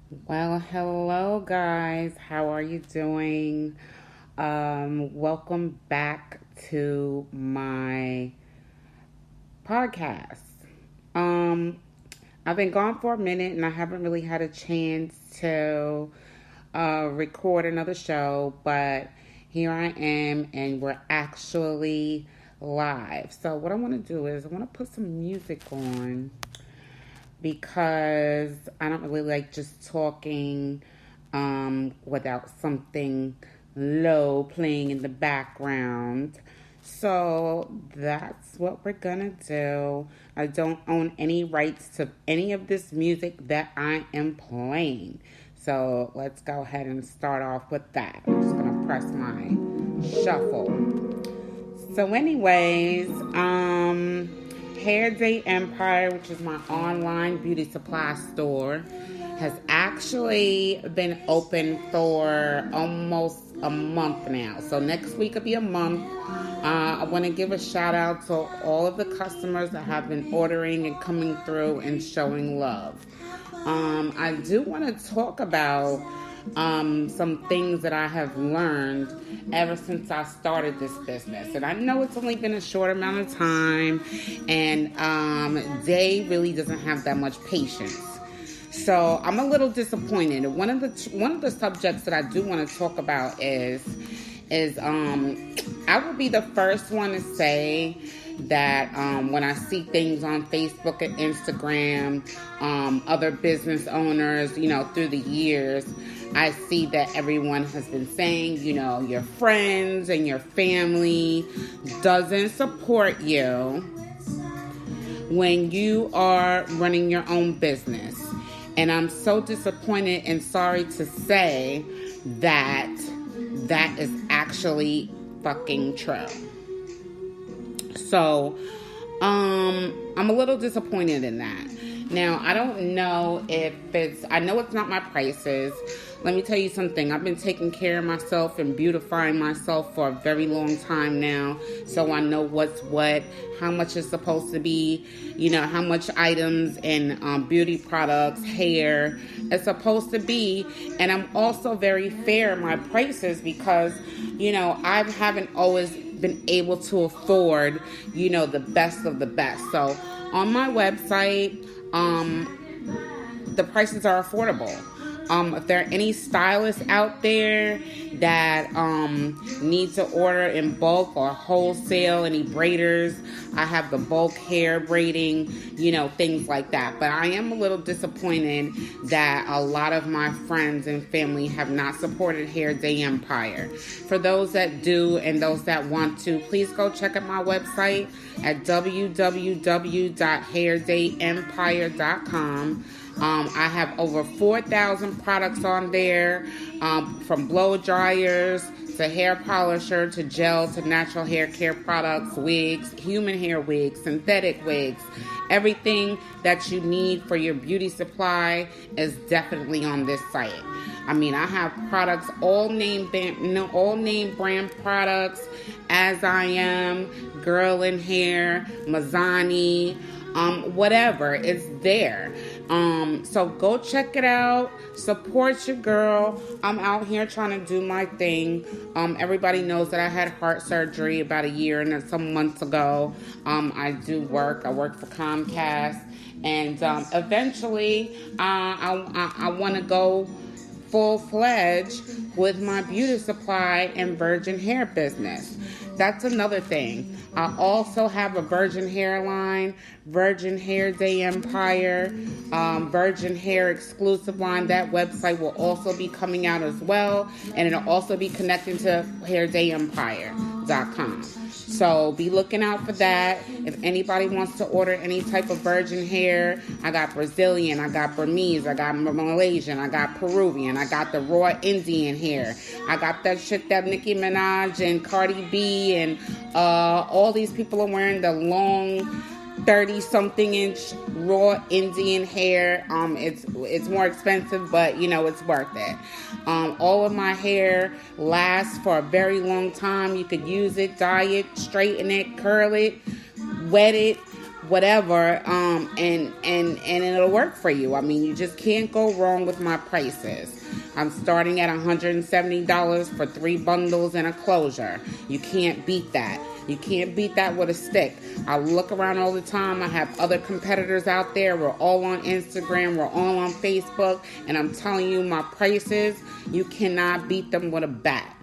Well, hello guys. How are you doing? Welcome back to my podcast. Um, I've been gone for a minute and I haven't really had a chance to record another show, but here I am and we're actually live. So what I want to do is I want to put some music on because I don't really like just talking without something low playing in the background. So that's what we're gonna do. I don't own any rights to any of this music that I am playing. So let's go ahead and start off with that. I'm just gonna press my shuffle. So, anyways, HairDay Empire, which is my online beauty supply store, has actually been open for almost a month now. So next week will be a month. I want to give a shout out to all of the customers that have been ordering and coming through and showing love. I do want to talk about some things that I have learned ever since I started this business. And I know it's only been a short amount of time, and Day really doesn't have that much patience. So I'm a little disappointed. One of the subjects that I do want to talk about is I will be the first one to say that when I see things on Facebook and Instagram, other business owners, through the years, I see that everyone has been saying, your friends and your family doesn't support you when you are running your own business. And I'm so disappointed and sorry to say that that is actually fucking true. So, I'm a little disappointed in that. Now, I don't know I know it's not my prices. Let me tell you something. I've been taking care of myself and beautifying myself for a very long time now. So I know what's what, how much it's supposed to be, how much items and beauty products, hair is supposed to be. And I'm also very fair in my prices because, I haven't always been able to afford, the best of the best. So on my website, the prices are affordable. If there are any stylists out there that need to order in bulk or wholesale, any braiders, I have the bulk hair braiding, things like that. But I am a little disappointed that a lot of my friends and family have not supported HairDay Empire. For those that do and those that want to, please go check out my website at www.hairdayempire.com. I have over 4,000 products on there, from blow dryers to hair polisher to gel to natural hair care products, wigs, human hair wigs, synthetic wigs. Everything that you need for your beauty supply is definitely on this site. I mean, I have products, all name brand products, As I Am, Girl in Hair, Mazzani, whatever, it's there. So go check it out. Support your girl. I'm out here trying to do my thing. Everybody knows that I had heart surgery about a year and some months ago. I do work. I work for Comcast, and eventually, I want to go full-fledged with my beauty supply and virgin hair business. That's another thing. I also have a virgin hair line, Virgin HairDay Empire, virgin hair exclusive line. That website will also be coming out as well, and it'll also be connected to HairDayEmpire.com. So be looking out for that. If anybody wants to order any type of virgin hair, I got Brazilian, I got Burmese, I got Malaysian, I got Peruvian, I got the raw Indian hair. I got that shit that Nicki Minaj and Cardi B and all these people are wearing, the long 30-something inch raw Indian hair. It's more expensive, but it's worth it. All of my hair lasts for a very long time. You could use it, dye it, straighten it, curl it, wet it, whatever, and it'll work for you. I mean, you just can't go wrong with my prices. I'm starting at $170 for 3 bundles and a closure. You can't beat that. You can't beat that with a stick. I look around all the time. I have other competitors out there. We're all on Instagram. We're all on Facebook. And I'm telling you, my prices, you cannot beat them with a bat.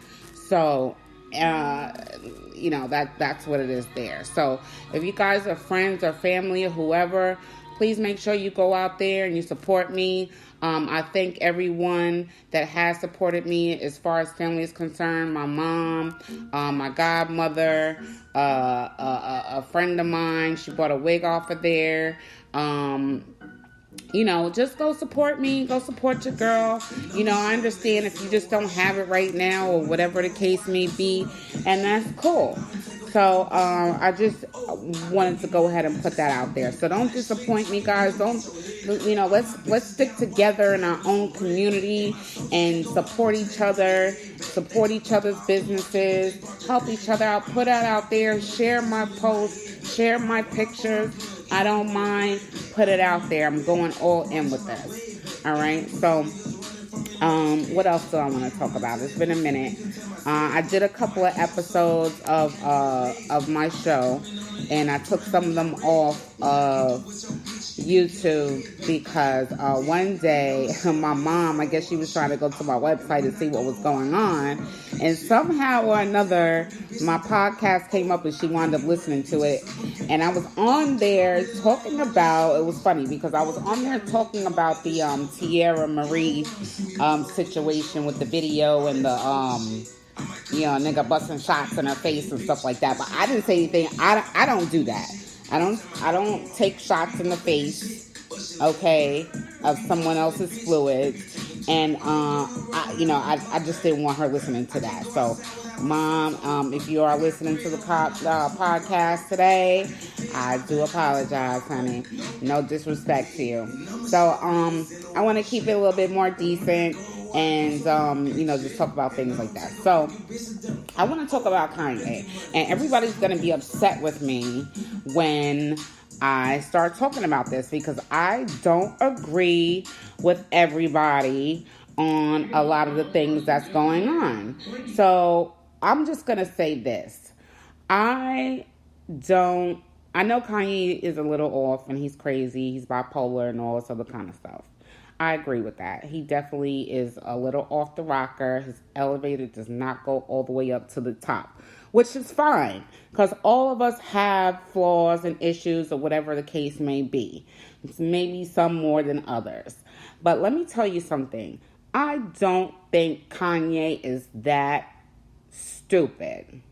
So, that's what it is there. So if you guys are friends or family or whoever, please make sure you go out there and you support me. I thank everyone that has supported me as far as family is concerned. My mom, my godmother, a friend of mine. She bought a wig off of there. Just go support me. Go support your girl. I understand if you just don't have it right now or whatever the case may be, and that's cool. So I just wanted to go ahead and put that out there. So don't disappoint me, guys. Let's stick together in our own community and support each other, support each other's businesses, help each other out, put that out there, share my posts, share my pictures. I don't mind, put it out there. I'm going all in with this. All right. So what else do I want to talk about? It's been a minute. I did a couple of episodes of my show, and I took some of them off of YouTube because one day my mom, I guess she was trying to go to my website to see what was going on, and somehow or another my podcast came up and she wound up listening to it, and I was on there talking about, it was funny because I was on there talking about the Tierra Marie situation with the video and the nigga busting shots in her face and stuff like that. But I didn't say anything. I don't do that. I don't take shots in the face, okay, of someone else's fluids. And I just didn't want her listening to that. So, Mom, if you are listening to the podcast today, I do apologize, honey. No disrespect to you. So, I want to keep it a little bit more decent. And, just talk about things like that. So, I want to talk about Kanye. And everybody's going to be upset with me when I start talking about this because I don't agree with everybody on a lot of the things that's going on. So, I'm just going to say this. I know Kanye is a little off and he's crazy. He's bipolar and all this other kind of stuff. I agree with that. He definitely is a little off the rocker. His elevator does not go all the way up to the top, which is fine because all of us have flaws and issues or whatever the case may be. It's maybe some more than others. But let me tell you something. I don't think Kanye is that stupid.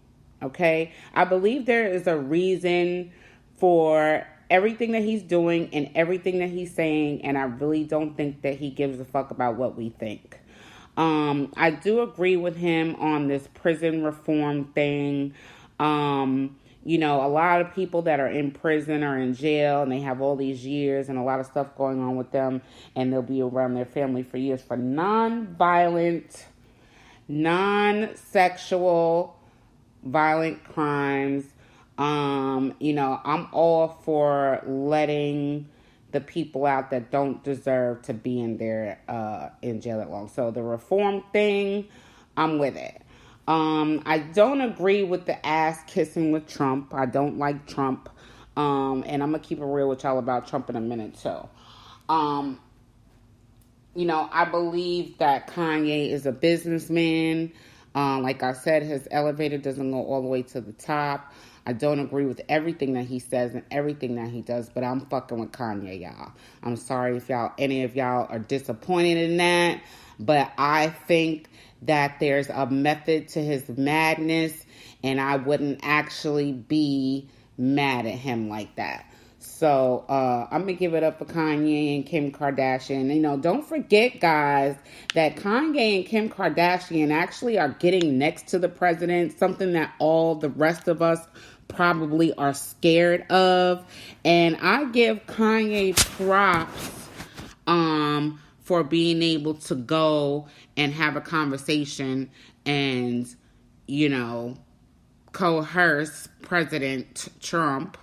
Okay? I believe there is a reason for everything that he's doing and everything that he's saying, and I really don't think that he gives a fuck about what we think. I do agree with him on this prison reform thing. A lot of people that are in prison or in jail, and they have all these years and a lot of stuff going on with them, and they'll be around their family for years for non-violent, non-sexual, violent crimes. I'm all for letting the people out that don't deserve to be in there, in jail that long. So the reform thing, I'm with it. I don't agree with the ass kissing with Trump. I don't like Trump. And I'm going to keep it real with y'all about Trump in a minute too. I believe that Kanye is a businessman. Like I said, his elevator doesn't go all the way to the top. I don't agree with everything that he says and everything that he does, but I'm fucking with Kanye, y'all. I'm sorry if any of y'all are disappointed in that, but I think that there's a method to his madness, and I wouldn't actually be mad at him like that. So, I'm going to give it up for Kanye and Kim Kardashian. Don't forget, guys, that Kanye and Kim Kardashian actually are getting next to the president, something that all the rest of us probably are scared of. And I give Kanye props for being able to go and have a conversation and, coerce President Trump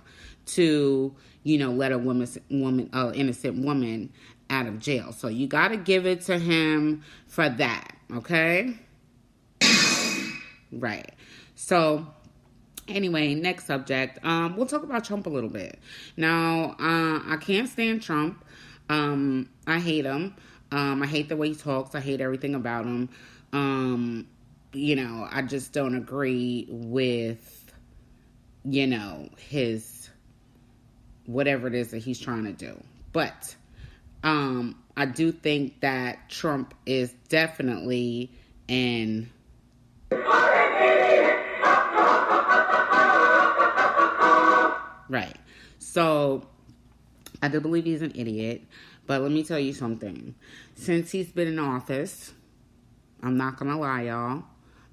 to, let a innocent woman out of jail. So you got to give it to him for that, okay? Right. So anyway, next subject. We'll talk about Trump a little bit. Now, I can't stand Trump. I hate him. I hate the way he talks. I hate everything about him. I just don't agree with, his whatever it is that he's trying to do. But I do think that Trump is definitely an right. So I do believe he's an idiot, but let me tell you something. Since he's been in office, I'm not going to lie, y'all,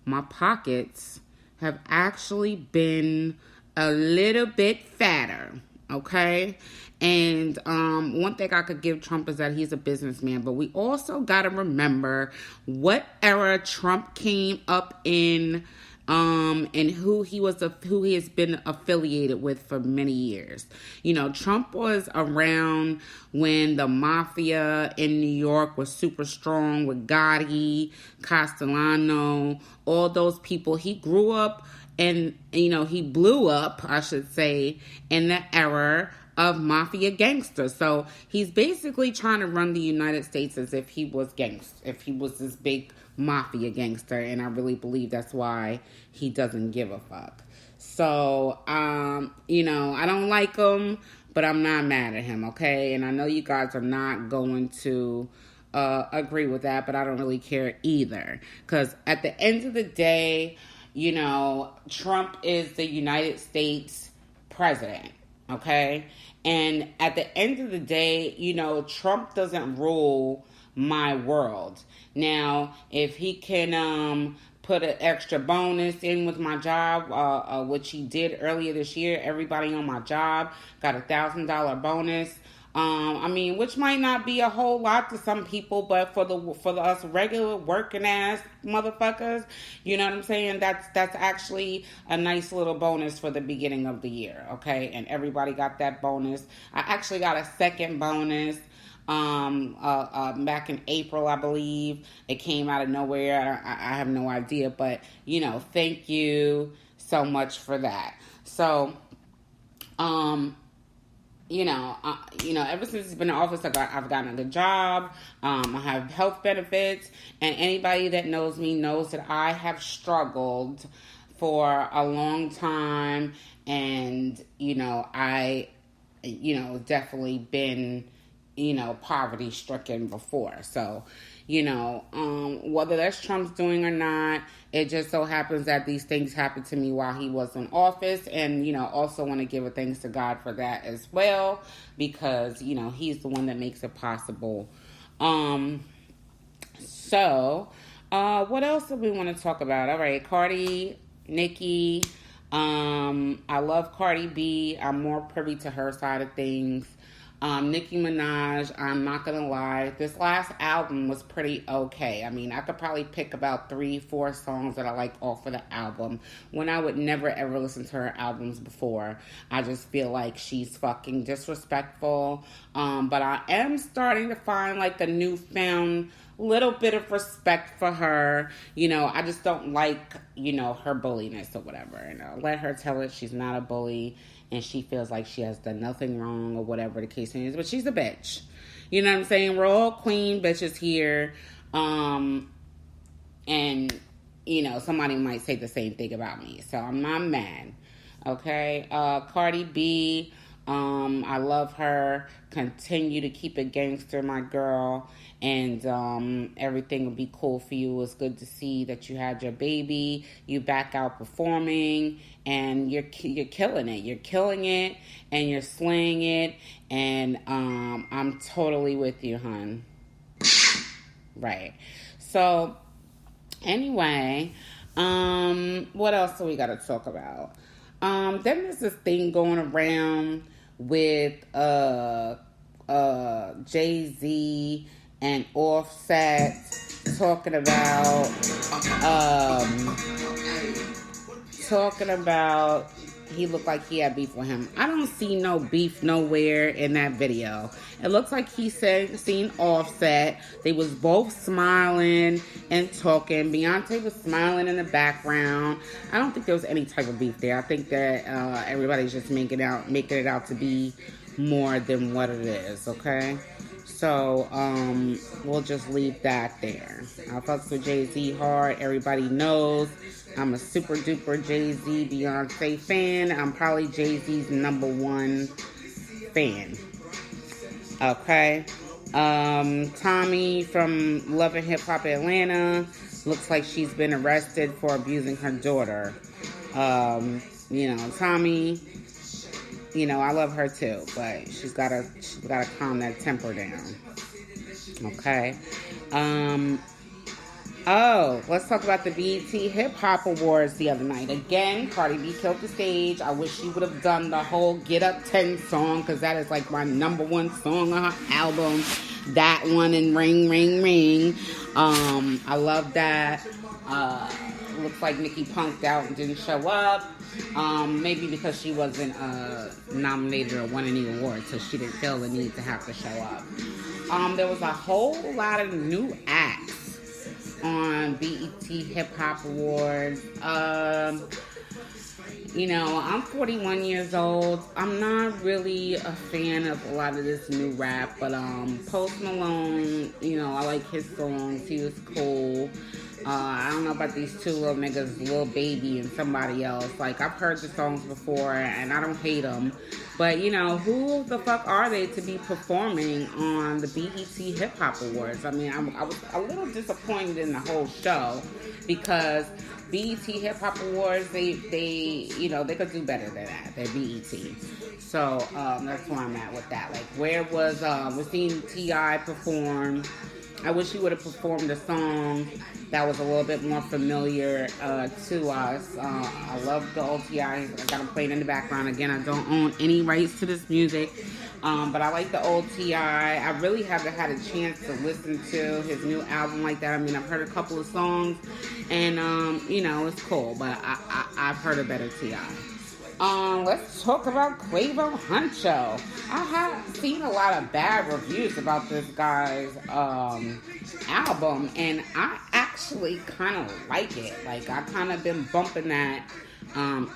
my pockets have actually been a little bit fatter, okay? And one thing I could give Trump is that he's a businessman, but we also got to remember what era Trump came up in, and who he has been affiliated with for many years. Trump was around when the mafia in New York was super strong with Gotti, Castellano, all those people. He grew up and, he blew up, I should say, in the era of mafia gangsters. So he's basically trying to run the United States as if he was if he was this big mafia gangster, and I really believe that's why he doesn't give a fuck. So, I don't like him, but I'm not mad at him, okay? And I know you guys are not going to agree with that, but I don't really care either. Because at the end of the day, Trump is the United States president, okay? And at the end of the day, Trump doesn't rule my world. Now, if he can put an extra bonus in with my job, which he did earlier this year, everybody on my job got $1,000 bonus. Which might not be a whole lot to some people, but for us regular working ass motherfuckers, you know what I'm saying? That's actually a nice little bonus for the beginning of the year, okay? And everybody got that bonus. I actually got a second bonus back in April, I believe. It came out of nowhere. I have no idea, but thank you so much for that. So, ever since he's been in office, I've gotten a good job. I have health benefits, and anybody that knows me knows that I have struggled for a long time, and I definitely been poverty stricken before. So, whether that's Trump's doing or not, it just so happens that these things happened to me while he was in office. And, also want to give a thanks to God for that as well, because, he's the one that makes it possible. So, what else do we want to talk about? All right, Cardi, Nicki. I love Cardi B. I'm more privy to her side of things. Nicki Minaj, I'm not gonna lie, this last album was pretty okay. I could probably pick about 3-4 songs that I like off of the album, when I would never ever listen to her albums before. I just feel like she's fucking disrespectful. But I am starting to find like a newfound little bit of respect for her. I just don't like, her bulliness or whatever. Let her tell it she's not a bully, and she feels like she has done nothing wrong or whatever the case is. But she's a bitch. You know what I'm saying? We're all queen bitches here. And, somebody might say the same thing about me. So I'm not mad. Okay? Cardi B, I love her. Continue to keep it gangster, my girl. And everything will be cool for you. It's good to see that you had your baby. You back out performing, and you're killing it. You're killing it, and you're slaying it. And I'm totally with you, hon. Right. So anyway, what else do we got to talk about? Then there's this thing going around with Jay-Z and Offset talking about he looked like he had beef with him. I don't see no beef nowhere in that video. It looks like he said seen Offset. They was both smiling and talking. Beyonce was smiling in the background. I don't think there was any type of beef there. I think that everybody's just making it out to be more than what it is, okay? So, we'll just leave that there. I fucks with Jay-Z hard. Everybody knows I'm a super duper Jay-Z Beyonce fan. I'm probably Jay-Z's #1 fan. Okay. Tommy from Love and Hip Hop Atlanta looks like she's been arrested for abusing her daughter. Tommy, I love her too, but she's gotta calm that temper down. Okay. Let's talk about the BET Hip Hop Awards the other night. Again, Cardi B killed the stage. I wish she would have done the whole Get Up 10 song, because that is like my #1 song on her album. That one and Ring, Ring, Ring. I love that. Looks like Nicki punked out and didn't show up. Maybe because she wasn't nominated or won any awards, so she didn't feel the need to have to show up. There was a whole lot of new acts on BET Hip Hop Awards. I'm 41 years old. I'm not really a fan of a lot of this new rap, but Post Malone, I like his songs. He was cool. I don't know about these two little niggas, Lil Baby and somebody else. Like, I've heard the songs before, and I don't hate them. But, who the fuck are they to be performing on the BET Hip Hop Awards? I mean, I was a little disappointed in the whole show, because BET Hip Hop Awards, they could do better than that. They're BET. So, that's where I'm at with that. Like, where was, we're seeing T.I. perform. I wish he would have performed a song that was a little bit more familiar to us. I love the old T.I. I got him playing in the background. Again, I don't own any rights to this music, but I like the old T.I. I really haven't had a chance to listen to his new album like that. I mean, I've heard a couple of songs, and it's cool, but I've heard a better T.I. Let's talk about Quavo Huncho. I have seen a lot of bad reviews about this guy's album, and I actually kind of like it. Like, I kind of been bumping that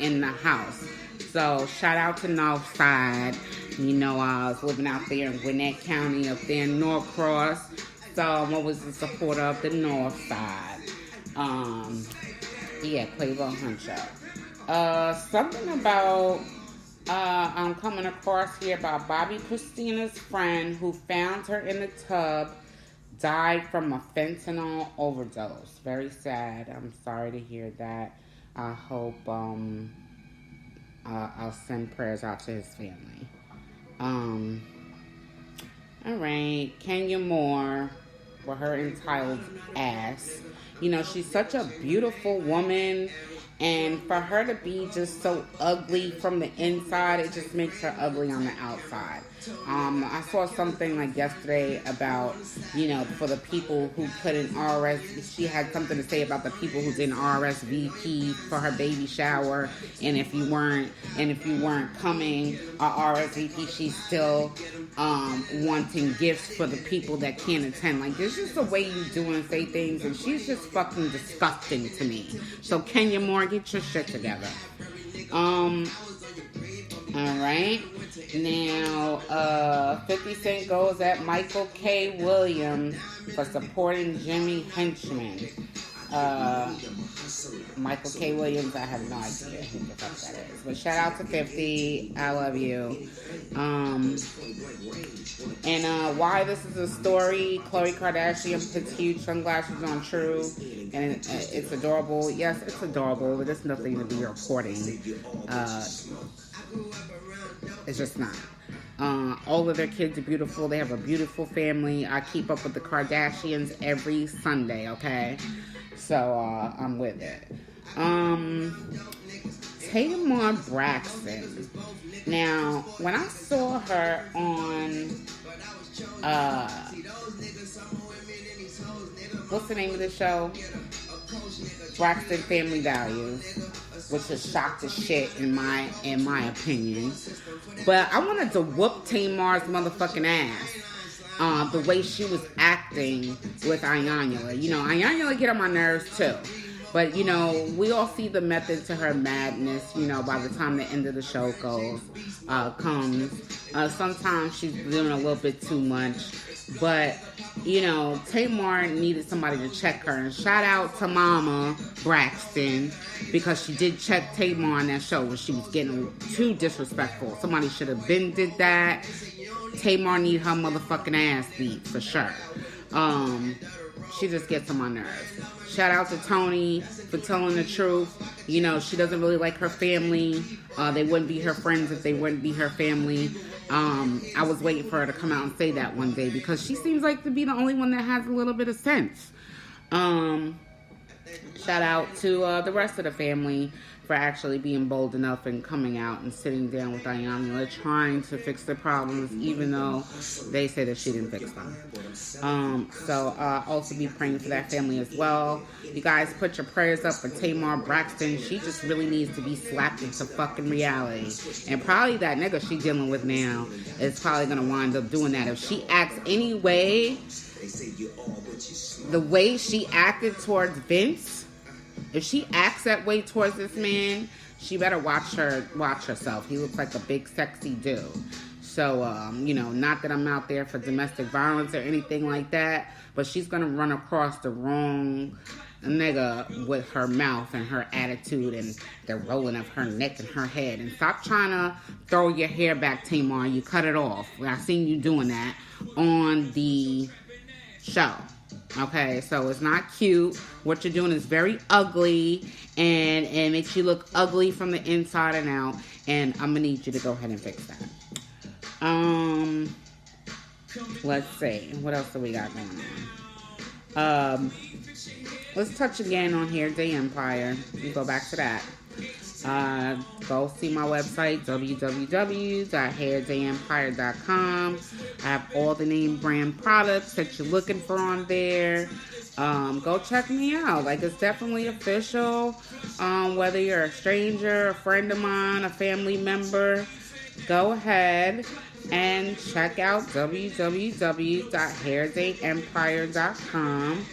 in the house. So, shout out to Northside. I was living out there in Gwinnett County, up there in Norcross. So, I was a supporter of the Northside. Quavo Huncho. Something about, I'm coming across here about Bobby Christina's friend who found her in the tub, died from a fentanyl overdose. Very sad. I'm sorry to hear that. I hope, I'll send prayers out to his family. Alright, Kenya Moore, with her entitled ass. She's such a beautiful woman. And for her to be just so ugly from the inside, it just makes her ugly on the outside. I saw something like yesterday about, for the people who couldn't she had something to say about the people who didn't RSVP for her baby shower. And if you weren't coming or RSVP, she's still wanting gifts for the people that can't attend. Like, there's just a way you do and say things, and she's just fucking disgusting to me. So Kenya Moore, get your shit together. Alright. Now, 50 Cent goes at Michael K. Williams for supporting Jimmy Henchman. Michael K. Williams, I have no idea who the fuck that is. But shout out to 50. I love you. And why this is a story, Khloe Kardashian puts huge sunglasses on True. And it's adorable. Yes, it's adorable, but there's nothing to be reporting. It's just not. All of their kids are beautiful. They have a beautiful family. I keep up with the Kardashians every Sunday, okay? So, I'm with it. Tamar Braxton. Now, when I saw her on, what's the name of the show? Braxton Family Values. which is shocked as shit in my opinion. But I wanted to whoop Tamar's motherfucking ass. The way she was acting with Ayanula. You know, Ayanula get on my nerves too. But, you know, we all see the method to her madness, you know, by the time the end of the show comes. Sometimes she's doing a little bit too much. But, you know, Tamar needed somebody to check her. And shout out to Mama Braxton, because she did check Tamar on that show when she was getting too disrespectful. Somebody should have been did that. Tamar need her motherfucking ass beat, for sure. She just gets on my nerves. Shout out to Tony for telling the truth. You know, she doesn't really like her family. They wouldn't be her friends if they wouldn't be her family. I was waiting for her to come out and say that one day, because she seems like to be the only one that has a little bit of sense. Shout out to the rest of the family for actually being bold enough and coming out and sitting down with Ayanula, trying to fix the problems, even though they say that she didn't fix them. So also be praying for that family as well. You guys put your prayers up for Tamar Braxton. She just really needs to be slapped into fucking reality. And probably that nigga she dealing with now is probably going to wind up doing that. If she acts any way, the way she acted towards Vince, if she acts that way towards this man, she better watch herself. He looks like a big, sexy dude. So, you know, not that I'm out there for domestic violence or anything like that, but she's going to run across the wrong nigga with her mouth and her attitude and the rolling of her neck and her head. And stop trying to throw your hair back, Tamar. You cut it off. I've seen you doing that on the show. Okay, so it's not cute. What you're doing is very ugly, and it makes you look ugly from the inside and out. And I'm gonna need you to go ahead and fix that. Let's see, what else do we got going on? Let's touch again on HairDay Empire. You go back to that. Go see my website, www.hairdayempire.com. I have all the name brand products that you're looking for on there. Go check me out. Like, it's definitely official. Whether you're a stranger, a friend of mine, a family member, go ahead and check out www.hairdayempire.com.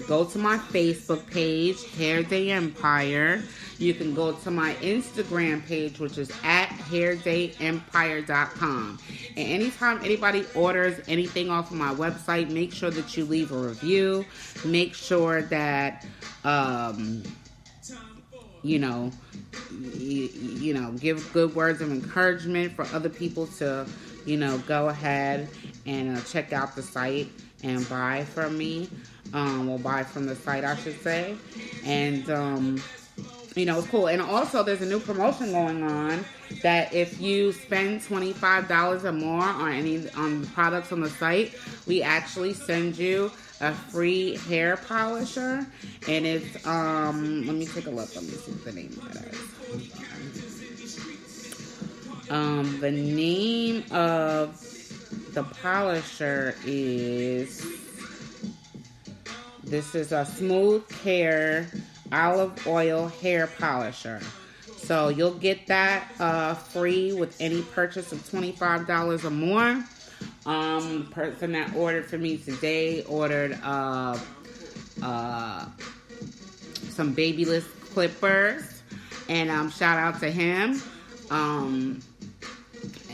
Go to my Facebook page, HairDay Empire. You can go to my Instagram page, which is at HairDayEmpire.com. And anytime anybody orders anything off of my website, make sure that you leave a review. Make sure that, you know, give good words of encouragement for other people to, you know, go ahead and check out the site and buy from me. Or buy from the site, I should say. And, you know, it's cool. And also, there's a new promotion going on that if you spend $25 or more on products on the site, we actually send you a free hair polisher. And it's, let me take a look. Let me see what the name of that is. The name of the polisher is... This is a Smooth Care Olive Oil Hair Polisher. So you'll get that free with any purchase of $25 or more. The person that ordered for me today ordered some babyless clippers. And shout out to him.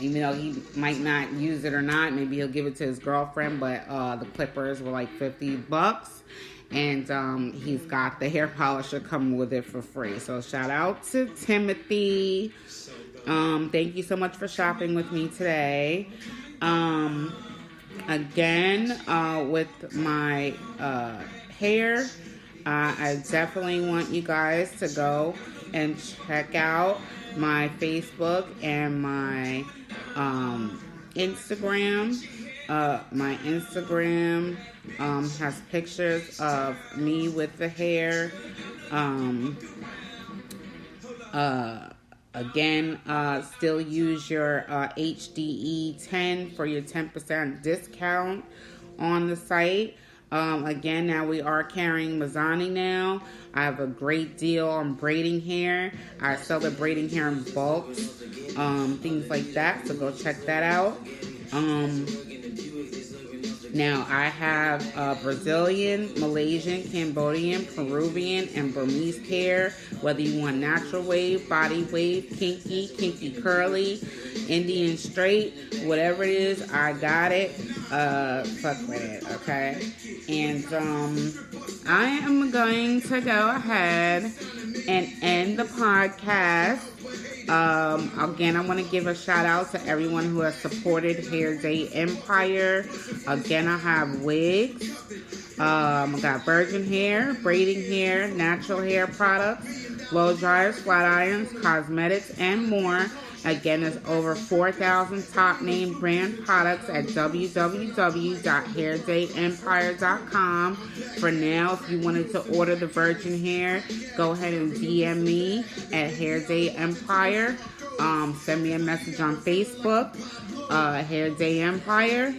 Even though he might not use it or not, maybe he'll give it to his girlfriend, but the clippers were like $50. And he's got the hair polisher coming with it for free. So shout out to Timothy. Thank you so much for shopping with me today. Again, with my hair, I definitely want you guys to go and check out my Facebook and my Instagram. My Instagram has pictures of me with the hair. Again, still use your HDE10 for your 10% discount on the site. Again, now we are carrying Mazzani now. I have a great deal on braiding hair. I sell the braiding hair in bulk, things like that. So go check that out. Now I have Brazilian, Malaysian, Cambodian, Peruvian, and Burmese hair. Whether you want natural wave, body wave, kinky curly, Indian straight, whatever it is, I got it. Fuck with it, okay? And I am going to go ahead and end the podcast. Again, I want to give a shout out to everyone who has supported HairDay Empire. Again, I have wigs. I got virgin hair, braiding hair, natural hair products, blow dryers, flat irons, cosmetics, and more. Again, there's over 4,000 top name brand products at www.hairdayempire.com. For now, if you wanted to order the virgin hair, go ahead and DM me at HairDay Empire. Send me a message on Facebook, HairDay Empire.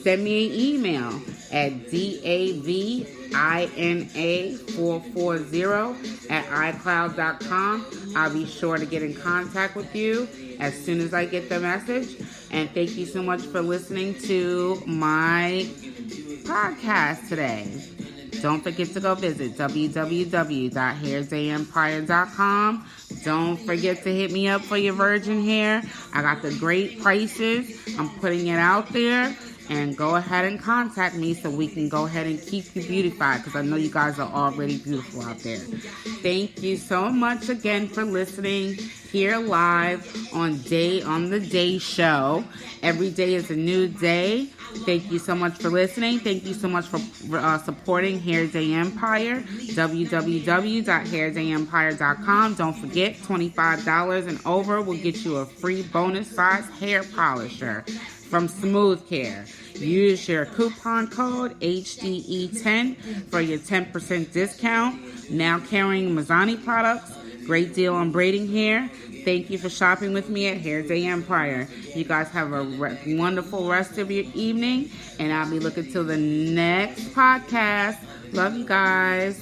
Send me an email at davina440@icloud.com. I'll be sure to get in contact with you as soon as I get the message. And thank you so much for listening to my podcast today. Don't forget to go visit www.hairdayempire.com. Don't forget to hit me up for your virgin hair. I got the great prices. I'm putting it out there. And go ahead and contact me so we can go ahead and keep you beautified, because I know you guys are already beautiful out there. Thank you so much again for listening here live on the Day Show. Every day is a new day. Thank you so much for listening. Thank you so much for supporting HairDay Empire. www.hairdayempire.com. Don't forget, $25 and over will get you a free bonus size hair polisher from Smooth Care. Use your coupon code HDE10 for your 10% discount. Now carrying Mazzani products. Great deal on braiding hair. Thank you for shopping with me at HairDay Empire. You guys have a wonderful rest of your evening, and I'll be looking till the next podcast. Love you guys.